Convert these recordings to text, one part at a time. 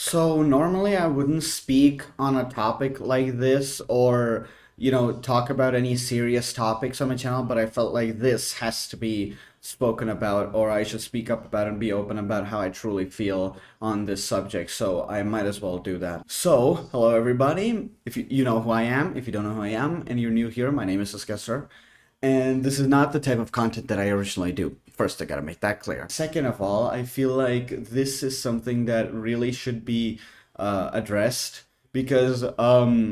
So normally I wouldn't speak on a topic like this or, talk about any serious topics on my channel, but I felt like this has to be spoken about, or I should speak up about and be open about how I truly feel on this subject. So I might as well do that. So, hello everybody. If you know who I am, if you don't know who I am, and you're new here, my name is Iskesser. And this is not the type of content that I originally do. First, I gotta make that clear. Second of all, I feel like this is something that really should be addressed because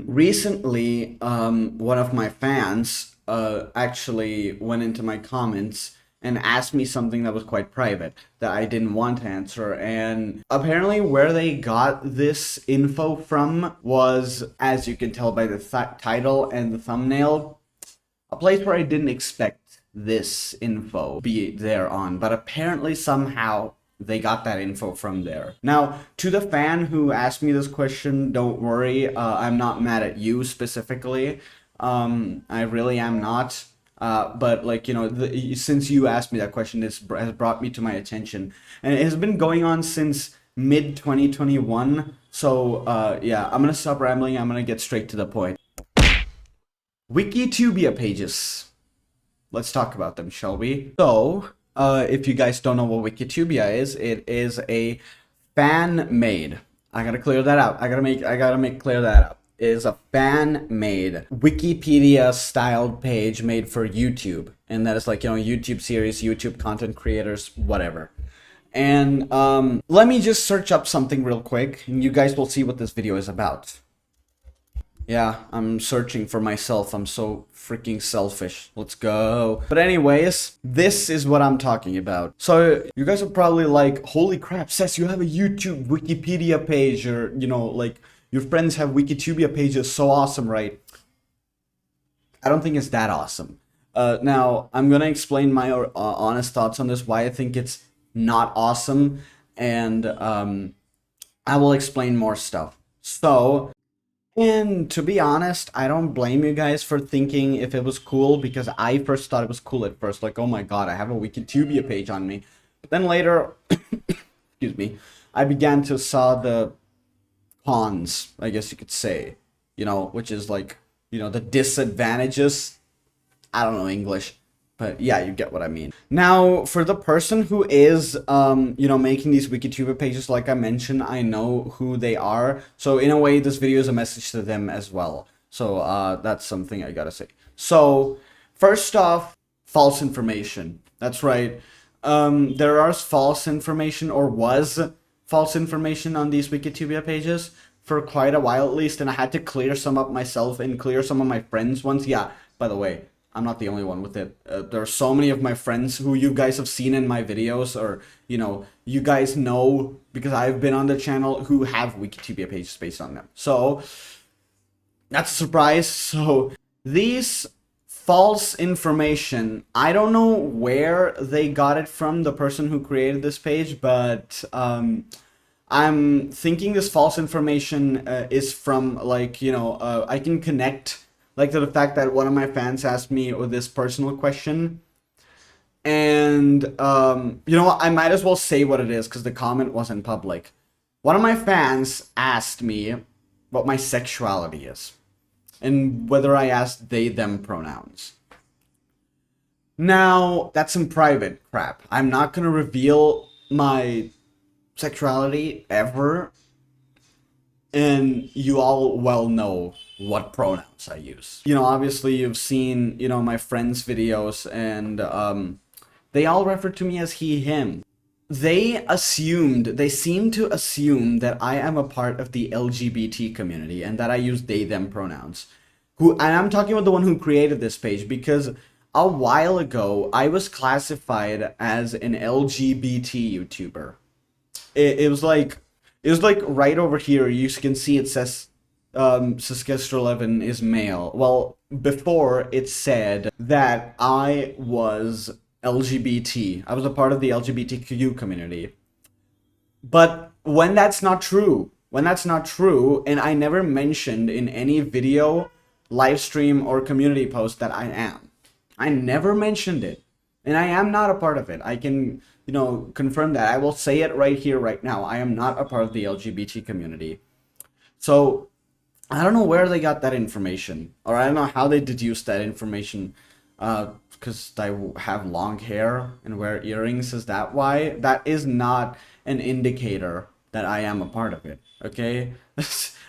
recently one of my fans actually went into my comments and asked me something that was quite private that I didn't want to answer. And apparently where they got this info from was, as you can tell by the title and the thumbnail, a place where I didn't expect this info be there on, but apparently somehow they got that info from there. Now, to the fan who asked me this question, don't worry, I'm not mad at you specifically. I really am not. But like, since you asked me that question, this has brought me to my attention. And it has been going on since mid 2021. So yeah, I'm gonna stop rambling. I'm gonna get straight to the point. Wikitubia pages. Let's talk about them, shall we? So, if you guys don't know what Wikitubia is, it is a fan-made. I gotta clear that out. I gotta make clear that out. It is a fan-made Wikipedia-styled page made for YouTube, and that is like, YouTube series, YouTube content creators, whatever. And let me just search up something real quick, and you guys will see what this video is about. Yeah, I'm searching for myself. I'm so freaking selfish. Let's go. But anyways, this is what I'm talking about. So you guys are probably like, holy crap, Sess, you have a YouTube Wikipedia page, or, like your friends have Wikitubia pages. So awesome, right? I don't think it's that awesome. Now, I'm going to explain my honest thoughts on this, why I think it's not awesome. And I will explain more stuff. So, and to be honest, I don't blame you guys for thinking if it was cool, because I first thought it was cool at first. Like, oh my god, I have a Wikitubia page on me. But then later, excuse me, I began to saw the cons, I guess you could say. Which is like, the disadvantages. I don't know English. But yeah, you get what I mean. Now, for the person who is, making these Wikitubia pages, like I mentioned, I know who they are. So in a way, this video is a message to them as well. So that's something I gotta say. So first off, false information. That's right. There are false information, or was false information, on these Wikitubia pages for quite a while at least. And I had to clear some up myself and clear some of my friends ones. Yeah, by the way, I'm not the only one with it. There are so many of my friends who you guys have seen in my videos, or, you guys know because I've been on the channel, who have Wikitubia pages based on them. So, that's a surprise. So, these false information, I don't know where they got it from, the person who created this page, but I'm thinking this false information is from, like, I can connect like to the fact that one of my fans asked me this personal question, and you know what, I might as well say what it is because the comment wasn't public. One of my fans asked me what my sexuality is and whether I asked they them pronouns. Now, that's some private crap. I'm not gonna reveal my sexuality ever, and you all well know what pronouns I use. Obviously you've seen, my friends' videos, and they all refer to me as he, him. They seem to assume that I am a part of the LGBT community and that I use they, them pronouns. And I'm talking about the one who created this page, because a while ago I was classified as an LGBT YouTuber. It was like right over here, you can see it says Saskester11 is male. Well, before it said that I was LGBT. I was a part of the LGBTQ community. But when that's not true, and I never mentioned in any video, live stream, or community post that I am. I never mentioned it. And I am not a part of it. I can, confirm that. I will say it right here, right now. I am not a part of the LGBT community. So I don't know where they got that information, or I don't know how they deduced that information. Because I have long hair and wear earrings. Is that why? That is not an indicator that I am a part of it. Okay?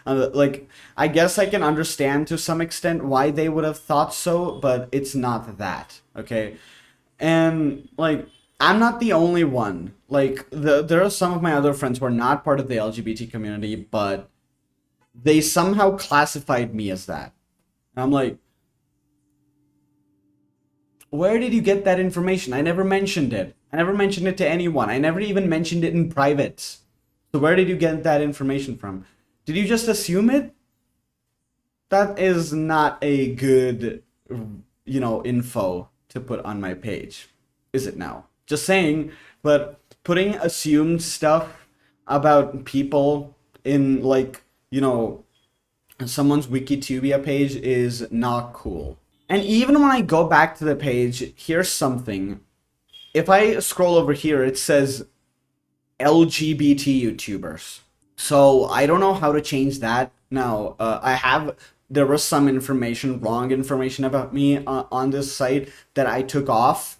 Like, I guess I can understand to some extent why they would have thought so, but it's not that. Okay? And like, I'm not the only one. Like, there are some of my other friends who are not part of the LGBT community, but they somehow classified me as that. And I'm like, where did you get that information? I never mentioned it. I never mentioned it to anyone. I never even mentioned it in private. So where did you get that information from? Did you just assume it? That is not a good, info to put on my page. Is it now? Just saying, but putting assumed stuff about people in, like, someone's Wikitubia page is not cool. And even when I go back to the page, here's something. If I scroll over here, it says LGBT YouTubers. So I don't know how to change that. Now, there was some wrong information about me on this site that I took off.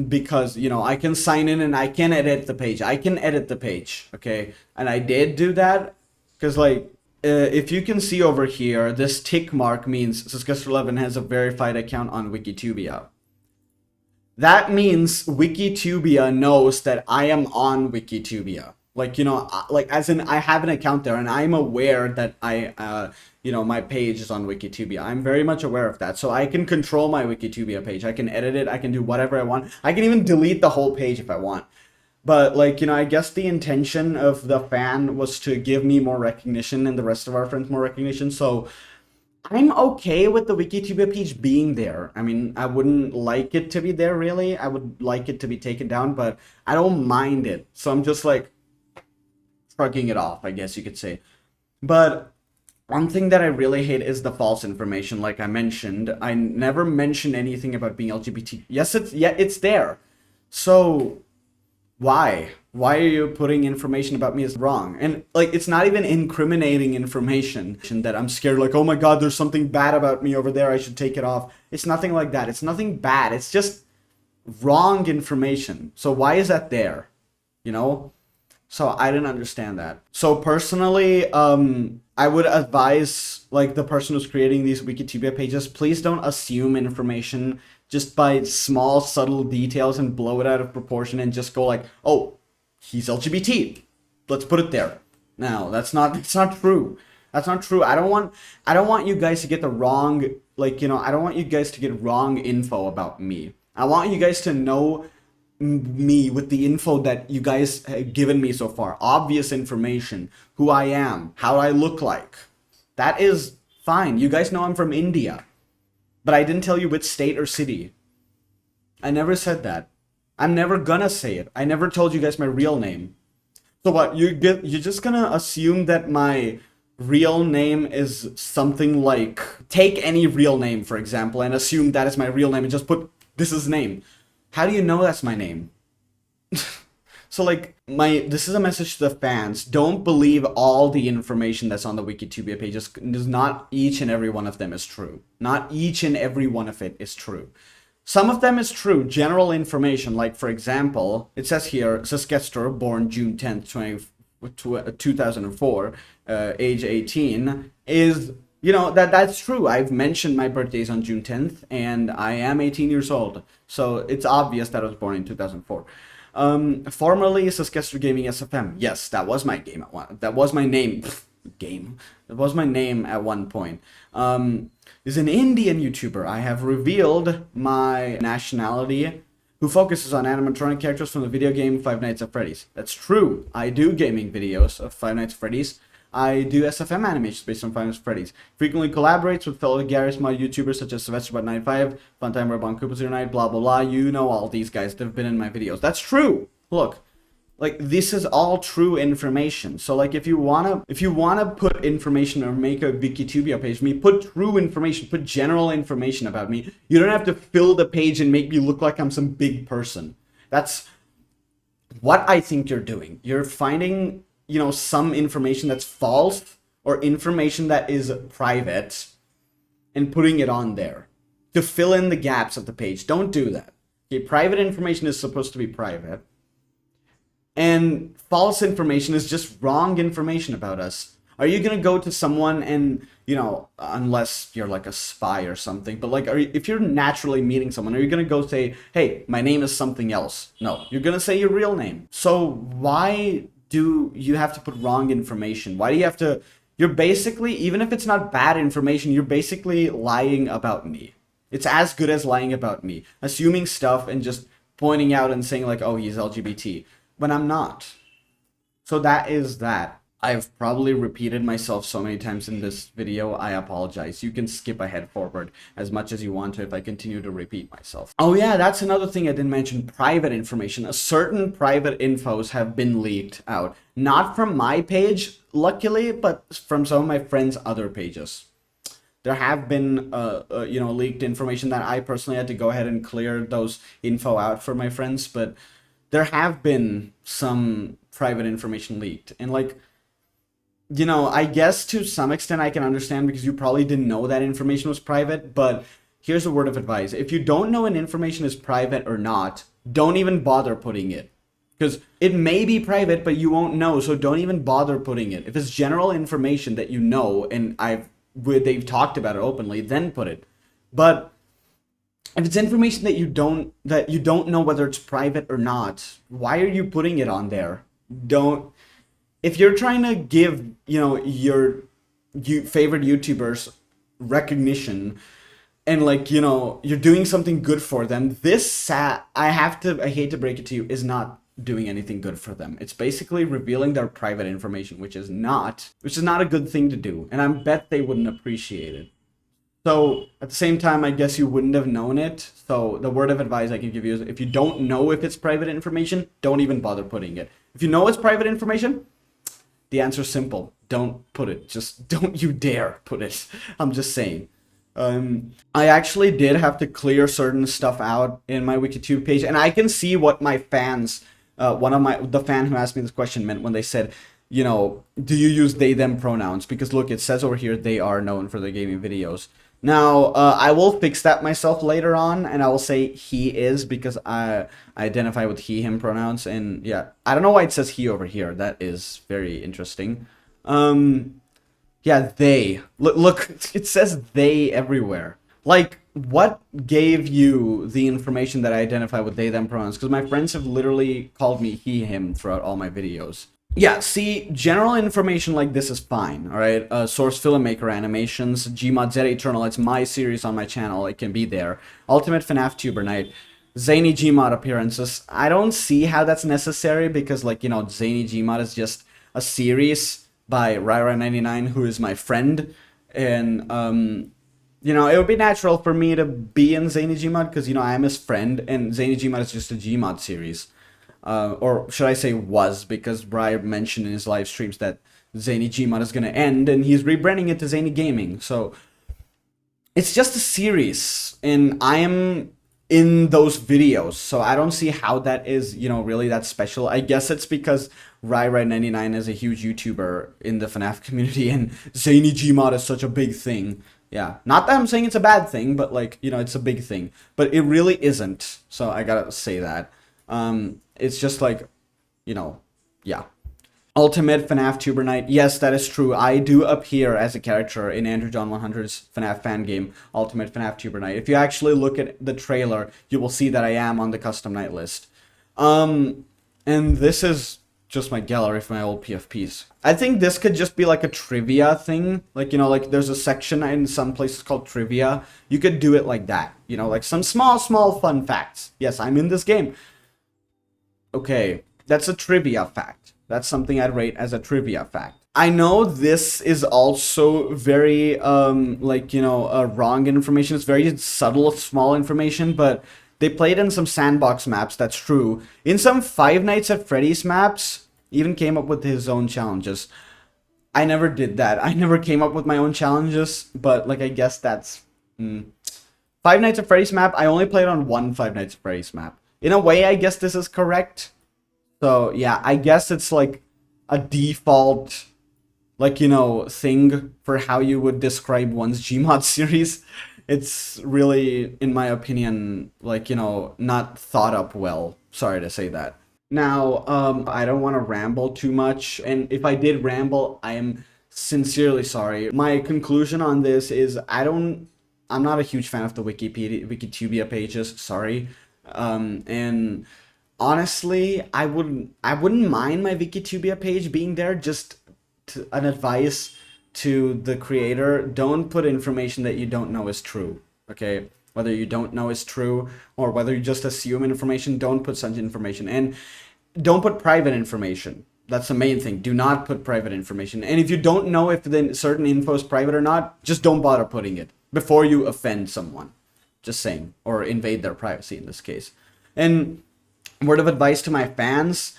Because, I can sign in and I can edit the page. Okay? And I did do that because, like, if you can see over here, this tick mark means Saskester11 has a verified account on Wikitubia. That means Wikitubia knows that I am on Wikitubia. Like, like, as in, I have an account there and I'm aware that my page is on Wikitubia. I'm very much aware of that. So I can control my Wikitubia page. I can edit it. I can do whatever I want. I can even delete the whole page if I want. But, like, I guess the intention of the fan was to give me more recognition and the rest of our friends more recognition. So I'm okay with the Wikitubia page being there. I mean, I wouldn't like it to be there, really. I would like it to be taken down, but I don't mind it. So I'm just, like, shrugging it off, I guess you could say. But one thing that I really hate is the false information. Like I mentioned, I never mentioned anything about being LGBT. Yes, it's there. So why are you putting information about me as wrong? And, like, it's not even incriminating information that I'm scared, like, oh my god, there's something bad about me over there, I should take it off. It's nothing like that. It's nothing bad. It's just wrong information. So why is that there? So I didn't understand that. So personally, I would advise, like, the person who's creating these Wikitubia pages, please don't assume information just by small, subtle details and blow it out of proportion and just go like, oh, he's LGBT. Let's put it there. No, that's not true. That's not true. I don't want you guys to get the wrong, like, I don't want you guys to get wrong info about me. I want you guys to know me with the info that you guys have given me so far. Obvious information. Who I am. How I look like. That is fine. You guys know I'm from India. But I didn't tell you which state or city. I never said that. I'm never gonna say it. I never told you guys my real name. So what? You're just gonna assume that my real name is something like... Take any real name, for example, and assume that is my real name and just put this is name. How do you know that's my name? So, like, this is a message to the fans. Don't believe all the information that's on the Wikitubia pages. Not each and every one of them is true. Not each and every one of it is true. Some of them is true. General information, like, for example, it says here, Saskester, born June 10th, 2004, age 18, is... that's true. I've mentioned my birthday's on June 10th, and I am 18 years old. So it's obvious that I was born in 2004. Formerly Saskester Gaming SFM. Yes, that was my game at one. That was my name. That was my name at one point. Is an Indian YouTuber. I have revealed my nationality, who focuses on animatronic characters from the video game Five Nights at Freddy's. That's true. I do gaming videos of Five Nights at Freddy's. I do SFM animations based on Five Nights at Freddy's. Frequently collaborates with fellow Garry's Mod YouTubers such as SylvesterBot95, Funtime Robon Koopa09, blah blah blah. You know all these guys that have been in my videos. That's true. Look, Like, this is all true information. So like, if you wanna put information or make a Wikitubia page, put true information, put general information about me. You don't have to fill the page and make me look like I'm some big person. That's what I think you're doing. You're finding, some information that's false or information that is private and putting it on there to fill in the gaps of the page. Don't do that. Okay, private information is supposed to be private. And false information is just wrong information about us. Are you going to go to someone and, unless you're like a spy or something, but like, if you're naturally meeting someone, are you going to go say, hey, my name is something else? No, you're going to say your real name. So why do you have to put wrong information? Why do you have to, you're basically, even if it's not bad information, you're basically lying about me. It's as good as lying about me, assuming stuff and just pointing out and saying like, oh, he's LGBT. When I'm not. So that is that. I've probably repeated myself so many times in this video, I apologize. You can skip ahead forward as much as you want to if I continue to repeat myself. Oh yeah, that's another thing I didn't mention, private information. A certain private infos have been leaked out. Not from my page, luckily, but from some of my friends' other pages. There have been, leaked information that I personally had to go ahead and clear those info out for my friends, but there have been some private information leaked. And like, I guess to some extent I can understand because you probably didn't know that information was private, but here's a word of advice. If you don't know an information is private or not, don't even bother putting it. Because it may be private, but you won't know, so don't even bother putting it. If it's general information that you know, and they've talked about it openly, then put it. But if it's information that you don't know whether it's private or not, why are you putting it on there? If you're trying to give, your favorite YouTubers recognition and like, you're doing something good for them, I hate to break it to you, is not doing anything good for them. It's basically revealing their private information, which is not a good thing to do. And I bet they wouldn't appreciate it. So at the same time, I guess you wouldn't have known it. So the word of advice I can give you is if you don't know if it's private information, don't even bother putting it. If you know it's private information, the answer's simple. Don't put it. Just don't you dare put it. I'm just saying. I actually did have to clear certain stuff out in my Wikitube page, and I can see what my fans, the fan who asked me this question meant when they said, do you use they, them pronouns? Because look, it says over here, they are known for their gaming videos. Now, I will fix that myself later on, and I will say he is because I identify with he, him pronouns, and yeah, I don't know why it says he over here. That is very interesting. Yeah, they. Look, it says they everywhere. Like, what gave you the information that I identify with they, them pronouns? Because my friends have literally called me he, him throughout all my videos. Yeah, see, general information like this is fine, alright? Source Filmmaker animations, Gmod Z Eternal, it's my series on my channel, it can be there. Ultimate FNAF Tuber Night, Zany Gmod appearances. I don't see how that's necessary because, like, Zany Gmod is just a series by Ryra99, who is my friend. And, it would be natural for me to be in Zany Gmod because, I am his friend, and Zany Gmod is just a Gmod series. Or should I say was, because Brian mentioned in his live streams that Zany Gmod is going to end, and he's rebranding it to Zany Gaming. So it's just a series, and I am in those videos, so I don't see how that is, really that special. I guess it's because Rai99 is a huge YouTuber in the FNAF community, and Zany Gmod is such a big thing. Yeah, not that I'm saying it's a bad thing, but like, it's a big thing. But it really isn't, so I gotta say that. It's just like, yeah. Ultimate FNAF Tuber Night. Yes, that is true. I do appear as a character in Andrew John 100's FNAF fan game, Ultimate FNAF Tuber Night. If you actually look at the trailer, you will see that I am on the custom night list. And this is just my gallery for my old PFPs. I think this could just be like a trivia thing. Like, like there's a section in some places called trivia. You could do it like that. Like some small fun facts. Yes, I'm in this game. Okay, that's a trivia fact. That's something I'd rate as a trivia fact. I know this is also very, wrong information. It's very subtle, small information, but They played in some sandbox maps, that's true. In some Five Nights at Freddy's maps, even came up with his own challenges. I never did that. I never came up with my own challenges, but like I guess that's Five Nights at Freddy's map. I only played on one Five Nights at Freddy's map. In a way, I guess this is correct. So yeah, I guess it's like a default, like, you know, thing for how you would describe one's Gmod series. It's really, in my opinion, like, you know, not thought up well. Sorry to say that. Now, I don't want to ramble too much, and if I did ramble, I am sincerely sorry. My conclusion on this is I'm not a huge fan of the Wikitubia pages, sorry. And honestly, I wouldn't mind my Wikitubia page being there, just an advice to the creator: don't put information that you don't know is true. Okay, whether you don't know is true or whether you just assume information, don't put such information. And don't put private information. That's the main thing. Do not put private information. And if you don't know if the certain info is private or not, just don't bother putting it before you offend someone. Just saying, or invade their privacy in this case. And word of advice to my fans: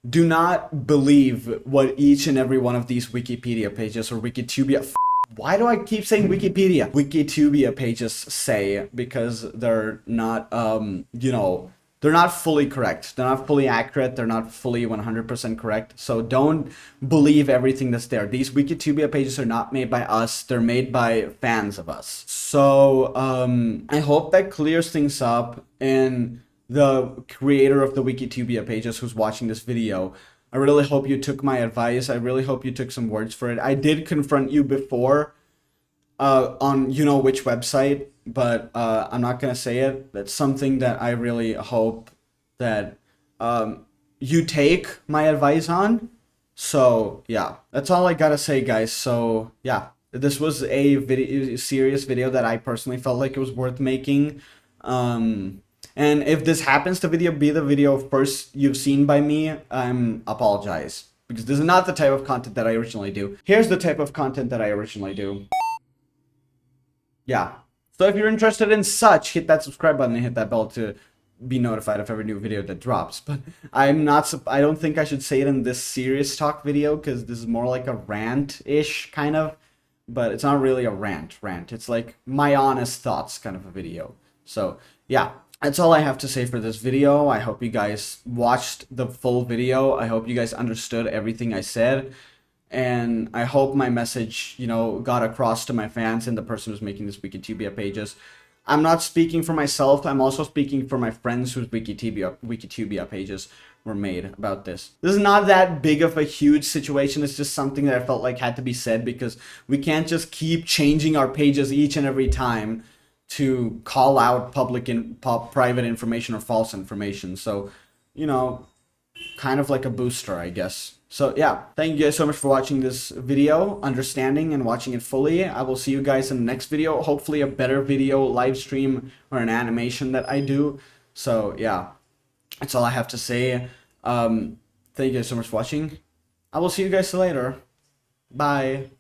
do not believe what each and every one of these Wikipedia pages or Wikitubia. Why do I keep saying Wikipedia? Wikitubia pages say, because they're not, you know, they're not fully correct. They're not fully accurate. They're not fully 100% correct. So don't believe everything that's there. These Wikitubia pages are not made by us. They're made by fans of us. So I hope that clears things up. And the creator of the Wikitubia pages who's watching this video, I really hope you took my advice. I really hope you took some words for it. I did confront you before on you know which website, but I'm not gonna say it. That's something that I really hope that you take my advice on. So yeah, that's all I gotta say, guys. So yeah, this was a serious video that I personally felt like it was worth making. And if this happens to be the video first you've seen by me, apologize, because this is not the type of content that I originally do. Here's the type of content that I originally do. Yeah. So if you're interested in such, hit that subscribe button and hit that bell to be notified of every new video that drops. But I don't think I should say it in this serious talk video, because this is more like a rant-ish kind of, but it's not really a rant. It's like my honest thoughts kind of a video. So yeah, that's all I have to say for this video. I hope you guys watched the full video. I hope you guys understood everything I said. And I hope my message, you know, got across to my fans and the person who's making this Wikitubia pages. I'm not speaking for myself. I'm also speaking for my friends whose Wikitubia pages were made about this. This is not that big of a huge situation. It's just something that I felt like had to be said, because we can't just keep changing our pages each and every time to call out private information or false information. So, you know, kind of like a booster, I guess. So yeah, thank you guys so much for watching this video, understanding and watching it fully. I will see you guys in the next video, hopefully a better video, live stream, or an animation that I do. So yeah, that's all I have to say. Thank you guys so much for watching. I will see you guys later. Bye.